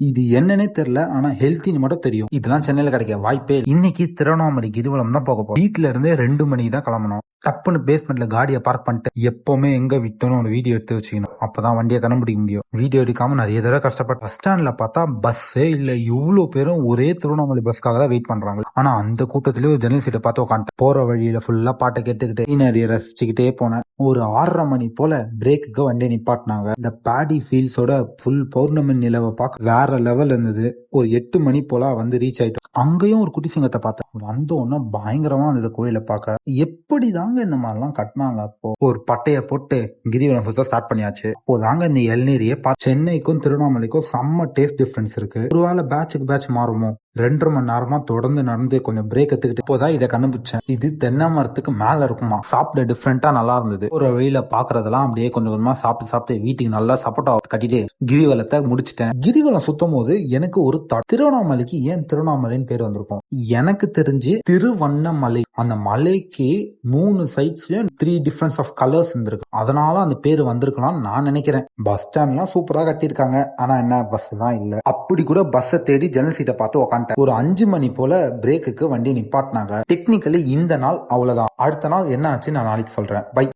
இது என்னன்னே தெரியல. ஆனா ஹெல்த்தின்னு மட்டும் தெரியும். இதெல்லாம் சென்னையில கிடைக்க வாய்ப்பே இல்ல. இன்னைக்கு திருவண்ணாமலை கிரிவலம் தான் போக போறோம். வீட்டுல இருந்தே 2 மணிக்கு தான் கிளம்பணும். டப்புன்னு பேஸ்மெண்ட்ல காடியை பார்க் பண்ணிட்டு எப்பவுமே எங்க விட்டோன்னு ஒரு வீடியோ எடுத்து வச்சுக்கணும். அப்பதான் வண்டியை கண்டுபிடிக்க முடியும். வீடியோ எடுக்காம நிறைய தடவை கஷ்டப்பட்டு பஸ் ஸ்டாண்ட்ல பார்த்தா பஸ்ஸே இல்ல. இவ்வளவு பேரும் ஒரே திருவண்ணாமலை பஸ்க்காக தான் வெயிட் பண்றாங்க. ஆனா அந்த கூட்டத்திலேயே ஒரு ஜன்னல் சீட்டை பார்த்து உட்காந்து போற வழியில ஃபுல்லா பாட்டை கேட்டுக்கிட்டு சீனரியை ரசிச்சுக்கிட்டே போனேன். ஒரு 6:30 மணி போல பிரேக்குக்கு வண்டியை நிப்பாட்டினாங்க. இந்த பேடி ஃபீல்ஸோட ஃபுல் பௌர்ணமி நிலவை பார்க்க வேற லெவல் இருந்தது. ஒரு 8 மணி போல வந்து ரீச் ஆயிட்டோம். அங்கேயும் ஒரு குட்டி சிங்கத்தை பார்த்தேன். வந்தோன்னா பயங்கரமா இருந்தது கோயிலை பார்க்க. எப்படி தாங்க இந்த மாதிரிலாம் கட்டினாங்க? அப்போ ஒரு பட்டைய போட்டு கிரிவலம் சுத்த ஸ்டார்ட் பண்ணியாச்சு. அப்போ தாங்க இந்த இளநீரையே சென்னைக்கும் திருவண்ணாமலைக்கும் செம்ம டேஸ்ட் டிஃபரன்ஸ் இருக்கு. ஒருவேளை பேட்சுக்கு பேட்ச் மாறுமோ? 2.5 மணி நேரமா தொடர்ந்து நடந்து கொஞ்சம் பிரேக் எடுத்துக்கிட்டு இப்போதான் இதை கண்டுபிடிச்சேன். இது தென்னை மரத்துக்கு மேல இருக்குமா. சாப்பிட டிஃப்ரெண்டா நல்லா இருந்தது. ஒரு வழியில பாக்குறதெல்லாம் அப்படியே கொஞ்சம் கொஞ்சமா சாப்பிட்டு வீட்டுக்கு நல்லா சப்போட்டா கட்டிட்டு கிரிவலத்தை முடிச்சிட்டேன். கிரிவலம் சுத்தும் போது எனக்கு ஒரு திருவண்ணாமலைக்கு ஏன் திருவண்ணாமலைன்னு பேர் வந்திருக்கும்? எனக்கு தெரிஞ்சு திருவண்ணாமலை அந்த மலைக்கு 3 சைட்ஸ்லயும் 3 டிஃபரன்ஸ் ஆஃப் கலர்ஸ் இருந்திருக்கு. அதனால அந்த பேர் வந்திருக்கலாம் நான் நினைக்கிறேன். பஸ் ஸ்டாண்ட்லாம் சூப்பரா கட்டியிருக்காங்க. ஆனா என்ன பஸ் தான் இல்ல. அப்படி கூட பஸ்ஸை தேடி ஜன்னல் சீட்டை பார்த்து உட்காந்து ஒரு 5 மணி போல பிரேக்குக்கு வண்டி நிப்பாட்டினாங்க. டெக்னிக்கலி இந்த நாள் அவ்வளவுதான். அடுத்த நாள் என்ன ஆச்சு நான் நாளைக்கு சொல்றேன். பை.